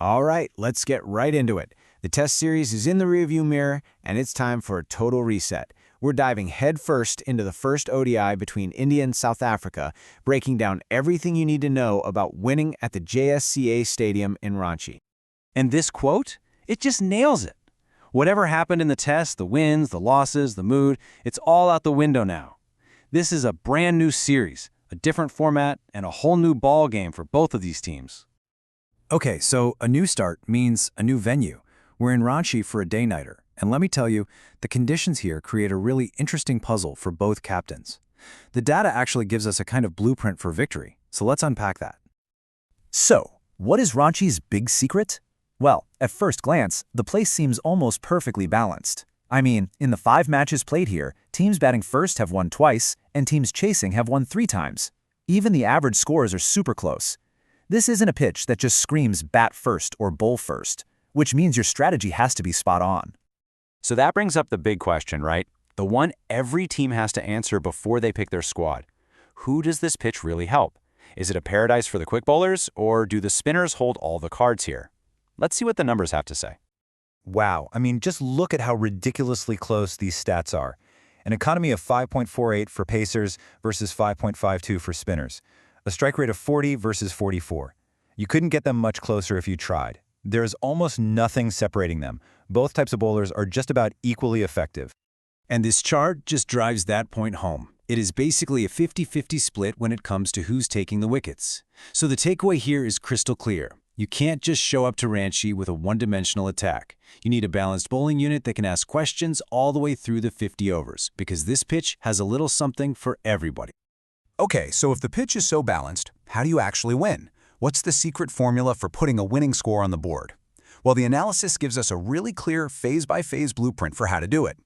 All right, let's get right into it. The test series is in the rearview mirror, and it's time for a total reset. We're diving headfirst into the first ODI between India and South Africa, breaking down everything you need to know about winning at the JSCA Stadium in Ranchi. And this quote, it just nails it. Whatever happened in the test, the wins, the losses, the mood, it's all out the window now. This is a brand new series, a different format, and a whole new ball game for both of these teams. Okay, so a new start means a new venue. We're in Ranchi for a day-nighter, and let me tell you, the conditions here create a really interesting puzzle for both captains. The data actually gives us a kind of blueprint for victory, so let's unpack that. So, what is Ranchi's big secret? Well, at first glance, the place seems almost perfectly balanced. I mean, in the 5 matches played here, teams batting first have won twice, and teams chasing have won 3 times. Even the average scores are super close. This isn't a pitch that just screams bat first or bowl first, which means your strategy has to be spot on. So that brings up the big question, right? The one every team has to answer before they pick their squad. Who does this pitch really help? Is it a paradise for the quick bowlers, or do the spinners hold all the cards here? Let's see what the numbers have to say. Wow, I mean, just look at how ridiculously close these stats are. An economy of 5.48 for pacers versus 5.52 for spinners. A strike rate of 40 versus 44. You couldn't get them much closer if you tried. There is almost nothing separating them. Both types of bowlers are just about equally effective. And this chart just drives that point home. It is basically a 50-50 split when it comes to who's taking the wickets. So the takeaway here is crystal clear. You can't just show up to Ranchi with a one-dimensional attack. You need a balanced bowling unit that can ask questions all the way through the 50 overs, because this pitch has a little something for everybody. Okay, so if the pitch is so balanced, how do you actually win? What's the secret formula for putting a winning score on the board? Well, the analysis gives us a really clear phase-by-phase blueprint for how to do it.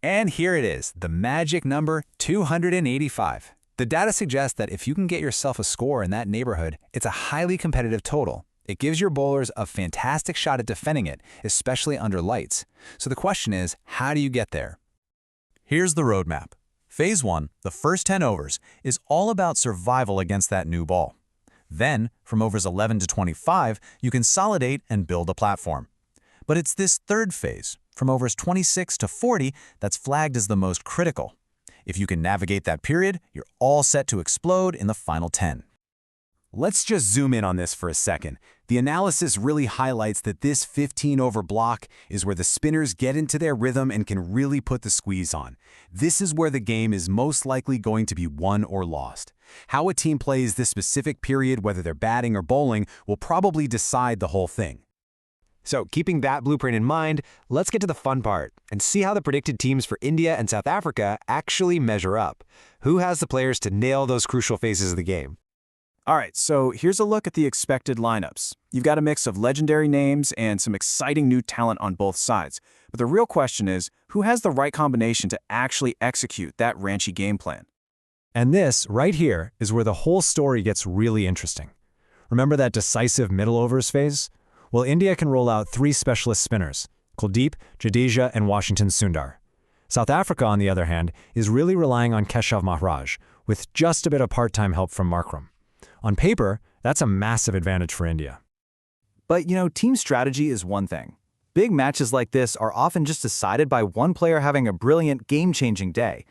And here it is, the magic number 285. The data suggests that if you can get yourself a score in that neighborhood, it's a highly competitive total. It gives your bowlers a fantastic shot at defending it, especially under lights. So the question is, how do you get there? Here's the roadmap. Phase 1, the first 10 overs, is all about survival against that new ball. Then, from overs 11 to 25, you consolidate and build a platform. But it's this third phase, from overs 26 to 40, that's flagged as the most critical. If you can navigate that period, you're all set to explode in the final 10. Let's just zoom in on this for a second. The analysis really highlights that this 15-over block is where the spinners get into their rhythm and can really put the squeeze on. This is where the game is most likely going to be won or lost. How a team plays this specific period, whether they're batting or bowling, will probably decide the whole thing. So, keeping that blueprint in mind, let's get to the fun part and see how the predicted teams for India and South Africa actually measure up. Who has the players to nail those crucial phases of the game? All right, so here's a look at the expected lineups. You've got a mix of legendary names and some exciting new talent on both sides. But the real question is, who has the right combination to actually execute that Ranchi game plan? And this, right here, is where the whole story gets really interesting. Remember that decisive middle overs phase? Well, India can roll out 3 specialist spinners, Kuldeep, Jadeja, and Washington Sundar. South Africa, on the other hand, is really relying on Keshav Maharaj, with just a bit of part-time help from Markram. On paper, that's a massive advantage for India. But, team strategy is one thing. Big matches like this are often just decided by one player having a brilliant, game-changing day.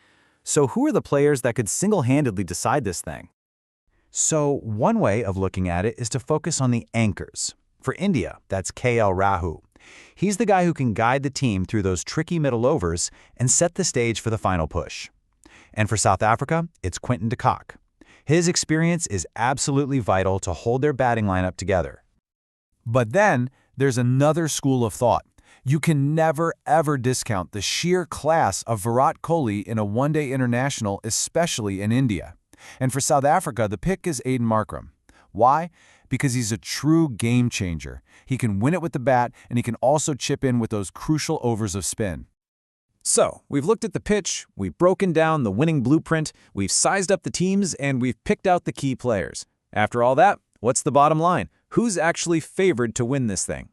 So who are the players that could single-handedly decide this thing? So one way of looking at it is to focus on the anchors. For India, that's KL Rahul. He's the guy who can guide the team through those tricky middle overs and set the stage for the final push. And for South Africa, it's Quinton de Kock. His experience is absolutely vital to hold their batting lineup together. But then, there's another school of thought. You can never, ever discount the sheer class of Virat Kohli in a one-day international, especially in India. And for South Africa, the pick is Aiden Markram. Why? Because he's a true game changer. He can win it with the bat, and he can also chip in with those crucial overs of spin. So, we've looked at the pitch, we've broken down the winning blueprint, we've sized up the teams, and we've picked out the key players. After all that, what's the bottom line? Who's actually favored to win this thing?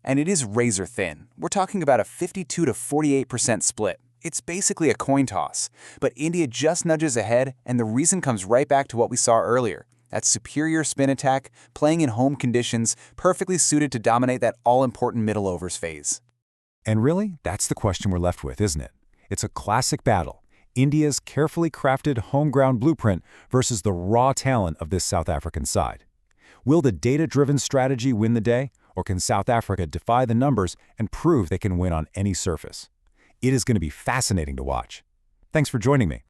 And it is razor thin. We're talking about a 52 to 48% split. It's basically a coin toss. But India just nudges ahead, and the reason comes right back to what we saw earlier. That superior spin attack, playing in home conditions, perfectly suited to dominate that all-important middle overs phase. And really, that's the question we're left with, isn't it? It's a classic battle. India's carefully crafted home-ground blueprint versus the raw talent of this South African side. Will the data-driven strategy win the day, or can South Africa defy the numbers and prove they can win on any surface? It is going to be fascinating to watch. Thanks for joining me.